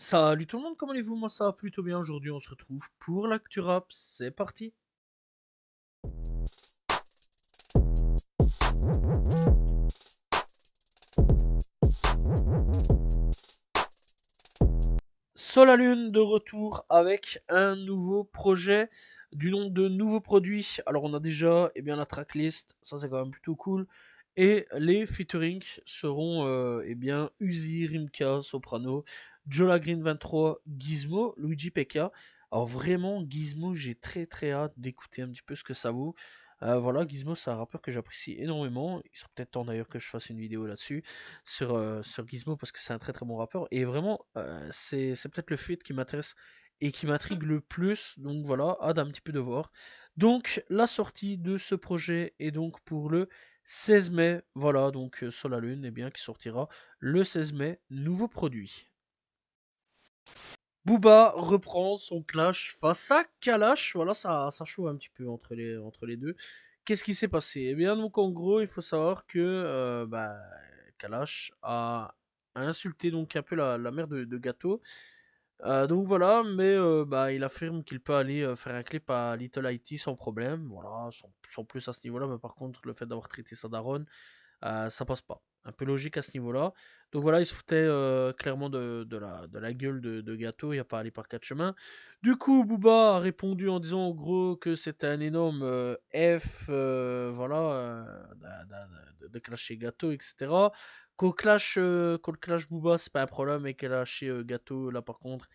Salut tout le monde, comment allez-vous? Moi ça va plutôt bien. Aujourd'hui on se retrouve pour l'actu rap, c'est parti. Solalune de retour avec un nouveau projet du nom de nouveaux produits. Alors on a déjà la tracklist, ça c'est quand même plutôt cool. Et les featuring seront Uzi, Rimka, Soprano, Jola Green 23, Gizmo, Luigi PK. Alors vraiment Gizmo, j'ai très hâte d'écouter un petit peu ce que ça vaut. Voilà, Gizmo c'est un rappeur que j'apprécie énormément. Il serait peut-être temps d'ailleurs que je fasse une vidéo là-dessus sur Gizmo parce que c'est un très bon rappeur. Et vraiment, c'est peut-être le feat qui m'intéresse et qui m'intrigue le plus. Donc voilà, hâte un petit peu de voir. Donc la sortie de ce projet est donc pour le 16 mai. Voilà, donc Solalune, qui sortira le 16 mai. Nouveau produit. Booba reprend son clash face à Kalash. Voilà, ça chaud un petit peu entre les deux. Qu'est-ce qui s'est passé? Eh bien, donc en gros, il faut savoir que Kalash a insulté donc un peu la mère de Gâteau. Donc voilà, mais il affirme qu'il peut aller faire un clip à Little Haiti sans problème. Voilà, sans plus à ce niveau-là, mais par contre, le fait d'avoir traité sa daronne, ça passe pas. Un peu logique à ce niveau-là. Donc voilà, il se foutait clairement de la gueule de Gâteau, il n'y a pas à aller par quatre chemins. Du coup, Booba a répondu en disant en gros que c'était un énorme F, voilà, de clasher Gâteau, etc. Qu'on le clash Booba, c'est pas un problème, et qu'elle a lâché Gâteau, là par contre,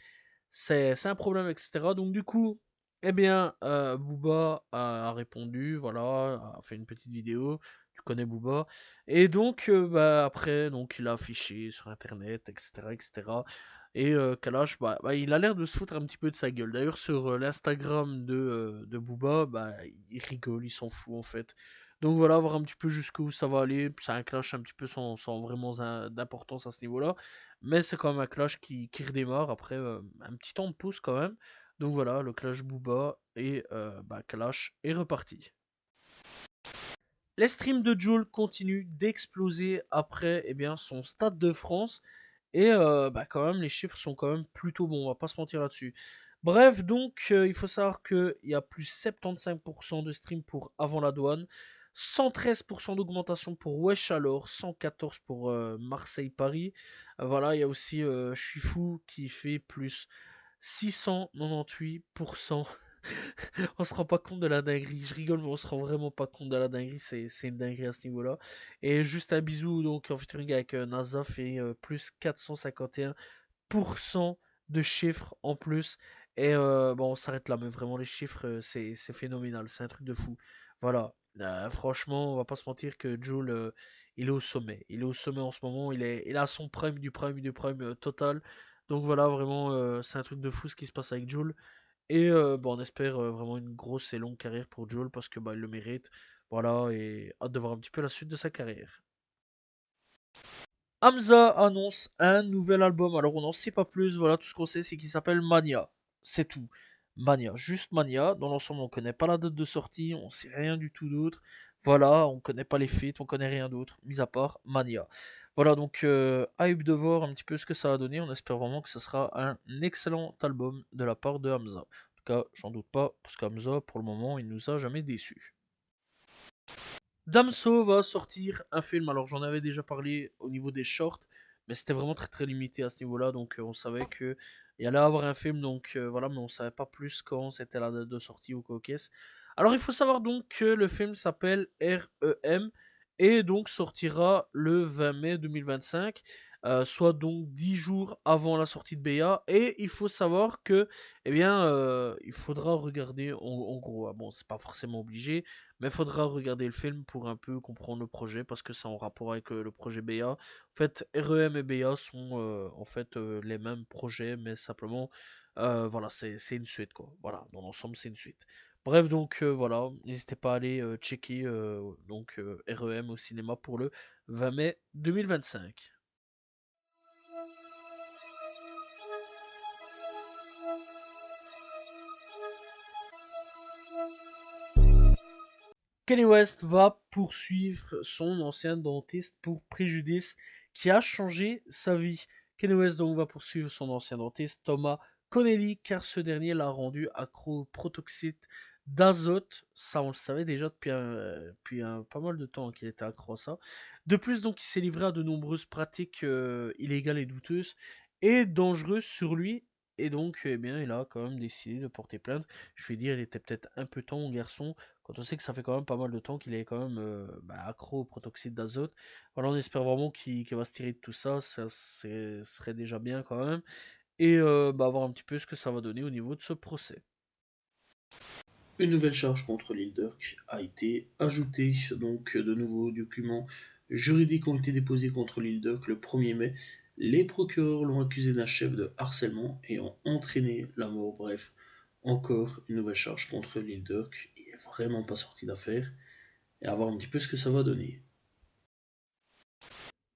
c'est un problème, etc. Donc du coup, Booba a répondu, voilà, a fait une petite vidéo, tu connais Booba, et donc après, donc il a affiché sur internet, etc., etc. Et Kalash, il a l'air de se foutre un petit peu de sa gueule. D'ailleurs, sur l'Instagram de Booba, il rigole, il s'en fout en fait. Donc voilà, voir un petit peu jusqu'où ça va aller. C'est un clash un petit peu sans vraiment d'importance à ce niveau-là. Mais c'est quand même un clash qui redémarre après un petit temps de pause quand même. Donc voilà, le clash Booba et Kalash est reparti. Les streams de Jul continuent d'exploser après son stade de France. Et quand même, les chiffres sont quand même plutôt bons, on va pas se mentir là-dessus. Bref, donc, il faut savoir qu'il y a plus 75% de streams pour Avant la douane, 113% d'augmentation pour Wesh alors, 114 pour Marseille-Paris. Voilà, il y a aussi Je suis fou qui fait plus 698%. On se rend pas compte de la dinguerie. Je rigole, mais on se rend vraiment pas compte de la dinguerie. C'est une dinguerie à ce niveau-là. Et juste un bisou, donc en featuring avec NASA fait plus 451% de chiffres en plus. Et bon, on s'arrête là, mais vraiment les chiffres, c'est phénoménal. C'est un truc de fou. Voilà. Franchement, on va pas se mentir que Jules, il est au sommet. Il est au sommet en ce moment. Il a son prime du prime total. Donc voilà, vraiment, c'est un truc de fou ce qui se passe avec Jules. Et on espère vraiment une grosse et longue carrière pour Joel parce que il le mérite. Voilà, et hâte de voir un petit peu la suite de sa carrière. Hamza annonce un nouvel album. Alors on n'en sait pas plus, voilà, tout ce qu'on sait c'est qu'il s'appelle Mania. C'est tout. Mania, juste Mania. Dans l'ensemble, on connaît pas la date de sortie, on sait rien du tout d'autre. Voilà, on connaît pas les feats, on connaît rien d'autre, mis à part Mania. Voilà, donc hype de voir un petit peu ce que ça va donner. On espère vraiment que ce sera un excellent album de la part de Hamza. En tout cas, j'en doute pas, parce qu'Hamza, pour le moment, il nous a jamais déçus. Damso va sortir un film. Alors j'en avais déjà parlé au niveau des shorts, mais c'était vraiment très limité à ce niveau-là. Donc on savait que il allait avoir un film, donc voilà, mais on savait pas plus quand c'était la date de sortie ou quoi qu'est-ce. Alors il faut savoir donc que le film s'appelle REM et donc sortira le 20 mai 2025, soit donc 10 jours avant la sortie de BA. Et il faut savoir que, il faudra regarder en gros. Bon, c'est pas forcément obligé, mais il faudra regarder le film pour un peu comprendre le projet parce que c'est en rapport avec le projet BA. En fait, REM et BA sont les mêmes projets, mais simplement, voilà, c'est une suite quoi. Voilà, dans l'ensemble, c'est une suite. Bref, donc voilà, n'hésitez pas à aller checker REM au cinéma pour le 20 mai 2025. Kanye West va poursuivre son ancien dentiste pour préjudice qui a changé sa vie. Kanye West donc va poursuivre son ancien dentiste Thomas Connelly car ce dernier l'a rendu accro au protoxyde d'azote. Ça, on le savait déjà depuis pas mal de temps qu'il était accro à ça. De plus, donc, il s'est livré à de nombreuses pratiques illégales et douteuses et dangereuses sur lui. Et donc, eh bien, il a quand même décidé de porter plainte. Je vais dire, il était peut-être un peu temps, mon garçon, quand on sait que ça fait quand même pas mal de temps qu'il est quand même accro au protoxyde d'azote. Voilà, on espère vraiment qu'il va se tirer de tout ça. Serait déjà bien quand même. Et voir un petit peu ce que ça va donner au niveau de ce procès. Une nouvelle charge contre Lil Durk a été ajoutée, donc de nouveaux documents juridiques ont été déposés contre Lil Durk le 1er mai. Les procureurs l'ont accusé d'un chef de harcèlement et ont entraîné la mort. Bref, encore une nouvelle charge contre Lil Durk. Il est vraiment pas sorti d'affaire. Et à voir un petit peu ce que ça va donner.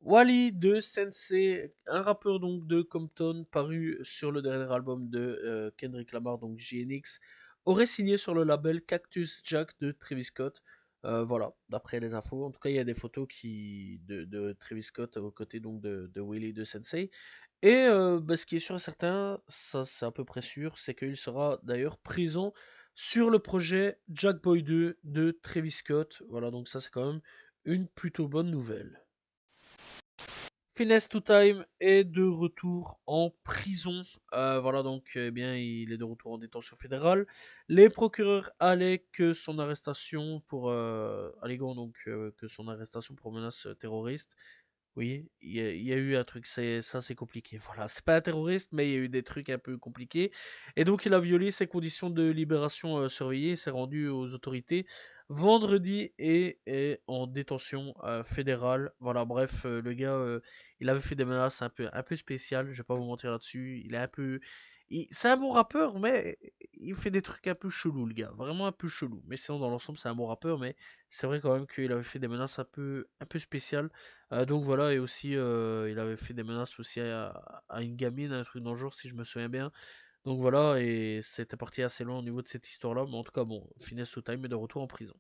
Wally de Sensei, un rappeur donc de Compton, paru sur le dernier album de Kendrick Lamar, donc JNX, aurait signé sur le label Cactus Jack de Travis Scott. Voilà, d'après les infos. En tout cas, il y a des photos de Travis Scott aux côtés donc de Willy de Sensei. Et ce qui est sûr et certain, ça c'est à peu près sûr, c'est qu'il sera d'ailleurs présent sur le projet Jackboy 2 de Travis Scott. Voilà, donc ça c'est quand même une plutôt bonne nouvelle. Finesse to Time est de retour en prison. Voilà, donc, eh bien, il est de retour en détention fédérale. Les procureurs allaient que son arrestation alléguant donc que son arrestation pour menace terroriste. Oui, il y a eu un truc, c'est compliqué. Voilà, c'est pas un terroriste, mais il y a eu des trucs un peu compliqués. Et donc, il a violé ses conditions de libération surveillées, s'est rendu aux autorités vendredi et est en détention fédérale. Voilà, bref, le gars, il avait fait des menaces un peu spéciales, je vais pas vous mentir là-dessus. Il est un peu. C'est un bon rappeur, mais il fait des trucs un peu chelous, le gars. Vraiment un peu chelou. Mais sinon, dans l'ensemble, c'est un bon rappeur, mais c'est vrai quand même qu'il avait fait des menaces un peu spéciales. Donc voilà, et aussi, il avait fait des menaces aussi à une gamine, un truc dans le genre, si je me souviens bien. Donc voilà, et c'était parti assez loin au niveau de cette histoire-là. Mais en tout cas, bon, Finesse to Time est de retour en prison.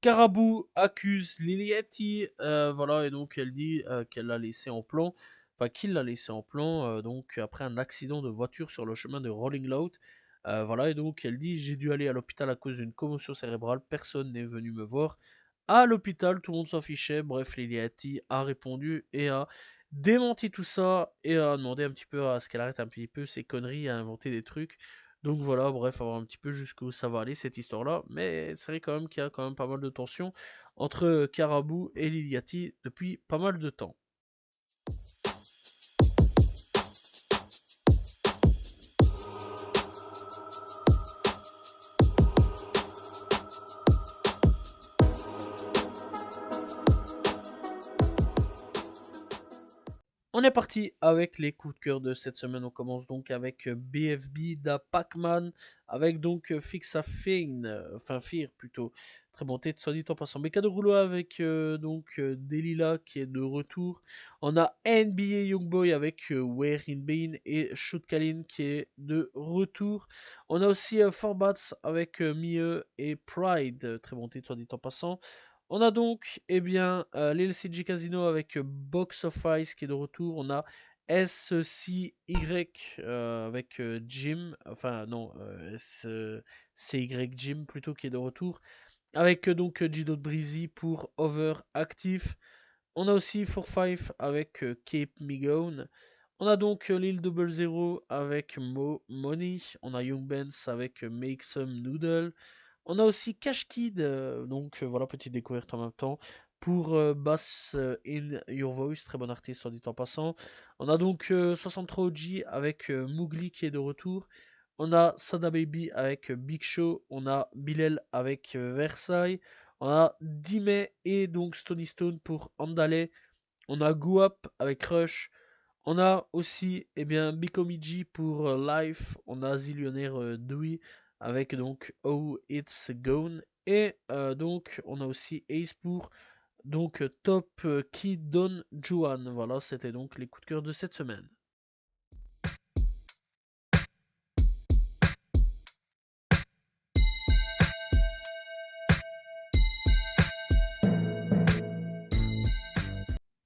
Carabou accuse Lilietti, voilà, et donc elle dit qu'elle l'a laissé en plan, enfin qu'il l'a laissé en plan, donc après un accident de voiture sur le chemin de Rolling Loud. Voilà, et donc elle dit: j'ai dû aller à l'hôpital à cause d'une commotion cérébrale, personne n'est venu me voir. À l'hôpital, tout le monde s'en fichait. Bref, Lilietti a répondu et a démenti tout ça et a demandé un petit peu à ce qu'elle arrête un petit peu ses conneries, à inventer des trucs. Donc voilà, bref, à voir un petit peu jusqu'où ça va aller cette histoire-là. Mais c'est vrai quand même qu'il y a quand même pas mal de tensions entre Carabou et Liliati depuis pas mal de temps. On est parti avec les coups de cœur de cette semaine. On commence donc avec BFB da Pac-Man, avec donc Fixa Fane, enfin Fear plutôt. Très bon tête, soit dit en passant. Becca de rouleau avec Delila qui est de retour. On a NBA Youngboy avec Where in Bean et Shoot Kalin qui est de retour. On a aussi Forbats avec Mie et Pride, très bon titre, soit dit en passant. On a donc l'LCG Casino avec Box of Ice qui est de retour. On a SCY avec Jim, enfin non, CY Jim plutôt qui est de retour. Avec donc Gido Breezy pour Overactive. On a aussi 4-5 avec Cape Migone. On a donc Lil Double Zero avec Money. On a Young Benz avec Make Some Noodle. On a aussi Cash Kid, donc voilà, petite découverte en même temps, pour Bass in Your Voice, très bon artiste, soit dit en passant. On a donc 63 OG avec Mowgli qui est de retour. On a Sada Baby avec Big Show. On a Bilal avec Versailles. On a Dime et donc Stony Stone pour Andale. On a Guap avec Rush. On a aussi Bikomiji pour Life. On a Zillionnaire Dewey avec donc Oh It's Gone. Et donc on a aussi Ace pour donc Top Kid Don Juan. Voilà, c'était donc les coups de cœur de cette semaine.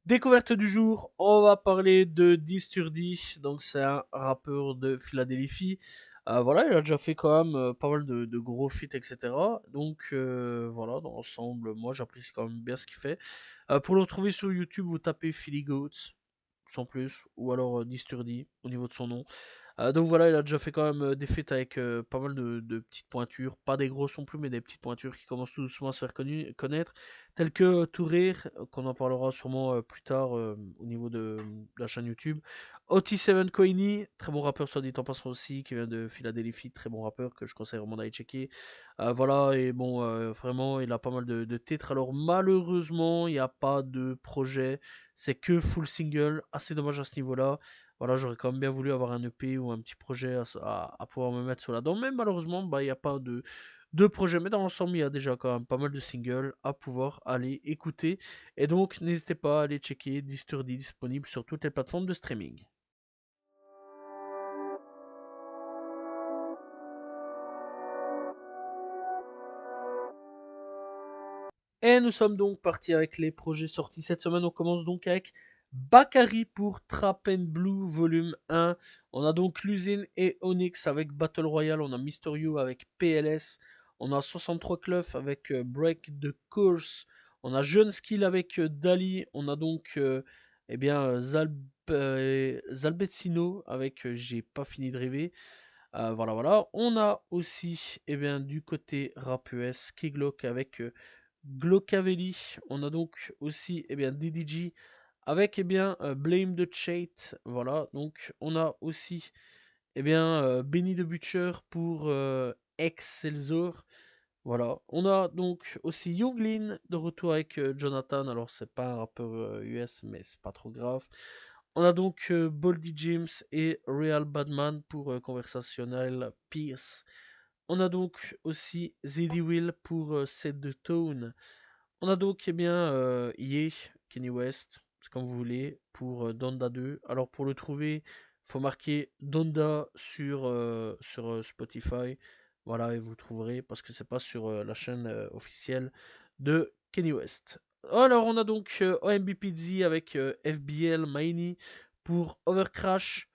Découverte du jour, on va parler de Disturdy, donc c'est un rappeur de Philadelphie. Voilà, il a déjà fait quand même pas mal de gros feats, etc. Donc voilà, dans l'ensemble, moi j'apprécie quand même bien ce qu'il fait. Pour le retrouver sur YouTube, vous tapez Philly Goats, sans plus, ou alors Disturdy au niveau de son nom. Donc voilà, il a déjà fait quand même des feats avec pas mal de petites pointures, pas des grosses non plus, mais des petites pointures qui commencent tout doucement à se faire connaître, telles que Tourir, qu'on en parlera sûrement plus tard au niveau de la chaîne YouTube. OT7 Coiny, très bon rappeur soit dit en passant aussi, qui vient de Philadelphie, très bon rappeur que je conseille vraiment d'aller checker. Voilà, et bon, vraiment, il a pas mal de titres. Alors malheureusement, il n'y a pas de projet, c'est que full single, assez dommage à ce niveau-là. Voilà, j'aurais quand même bien voulu avoir un EP ou un petit projet à pouvoir me mettre sur la dent. Mais malheureusement, bah, il n'y a pas de projet. Mais dans l'ensemble, il y a déjà quand même pas mal de singles à pouvoir aller écouter. Et donc, n'hésitez pas à aller checker Disturdy disponible sur toutes les plateformes de streaming. Et nous sommes donc partis avec les projets sortis cette semaine. On commence donc avec Bakary pour Trap and Blue volume 1. On a donc Luzine et Onyx avec Battle Royale. On a Mysterio avec PLS. On a 63 Cluff avec Break the Course. On a Jeune Skill avec Dali. On a donc eh bien, Zalbetzino avec J'ai pas fini de rêver. Voilà, voilà. On a aussi eh bien, du côté rap US Kiglock avec Glockavelli. On a donc aussi eh bien, DDG avec eh bien, Blame the Chate. Voilà, donc on a aussi eh bien, Benny the Butcher pour Excelsior. Voilà, on a donc aussi Younglin de retour avec Jonathan. Alors, c'est pas un rappeur US, mais c'est pas trop grave. On a donc Boldy James et Real Badman pour Conversational Peace. On a donc aussi Zeddy Will pour Set the Tone. On a donc eh bien Ye, Kenny West, c'est comme vous voulez, pour Donda 2. Alors pour le trouver, faut marquer Donda sur Spotify. Voilà, et vous trouverez parce que c'est pas sur la chaîne officielle de Kenny West. Alors on a donc OMB Pizzi avec FBL Maini pour Overcrash.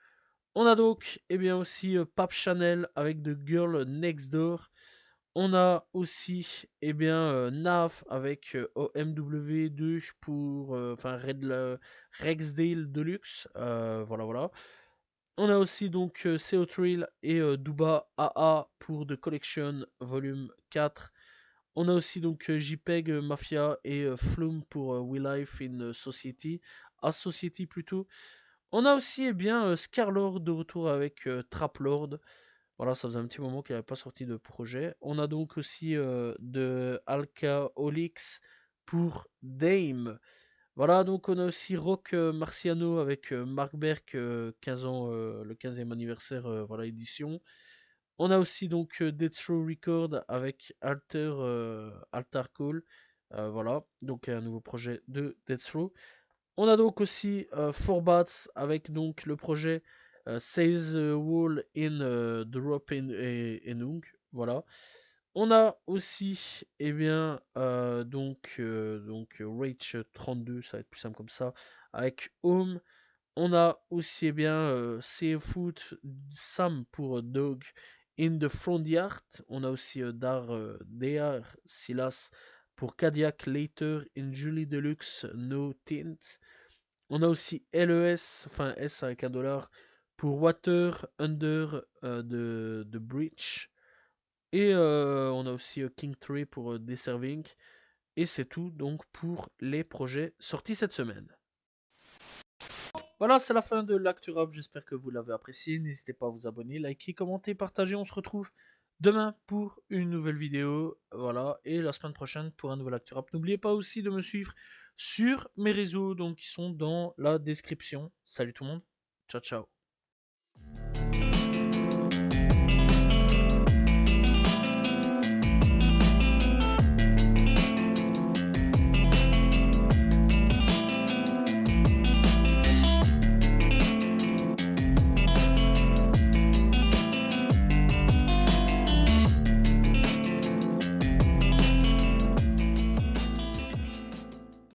On a donc eh bien aussi Pap Chanel avec The Girl Next Door. On a aussi eh bien, Naf avec OMW2 pour enfin Rexdale Deluxe. Voilà, voilà. On a aussi donc CO Thrill et Duba AA pour The Collection Volume 4. On a aussi donc JPEG Mafia et Flume pour We Life in Society. A Society plutôt. On a aussi eh bien, Scarlord de retour avec Trap Lord. Voilà, ça faisait un petit moment qu'il n'avait pas sorti de projet. On a donc aussi de Alcaolix pour Dame. Voilà, donc on a aussi Rock Marciano avec Mark Berg, 15 ans, le 15e anniversaire, voilà, édition. On a aussi donc Death Row Record avec Altar Call. Voilà, donc un nouveau projet de Death Row. On a donc aussi Forbats avec donc le projet Says Wall in Drop in Enung. Voilà. On a aussi eh bien donc Rage 32, ça va être plus simple comme ça, avec Home. On a aussi eh bien Seafoot Sam pour Dog in the Front Yard. On a aussi Dar Silas pour Cadillac Later in Julie Deluxe No Tint. On a aussi LES, enfin S avec un dollar, pour Water Under de Breach. Et on a aussi King Tree pour Deserving. Et c'est tout donc pour les projets sortis cette semaine. Voilà, c'est la fin de l'Actu Rap. J'espère que vous l'avez apprécié. N'hésitez pas à vous abonner, liker, commenter, partager. On se retrouve demain pour une nouvelle vidéo. Voilà, et la semaine prochaine pour un nouvel Actu Rap. N'oubliez pas aussi de me suivre sur mes réseaux donc, qui sont dans la description. Salut tout le monde. Ciao, ciao.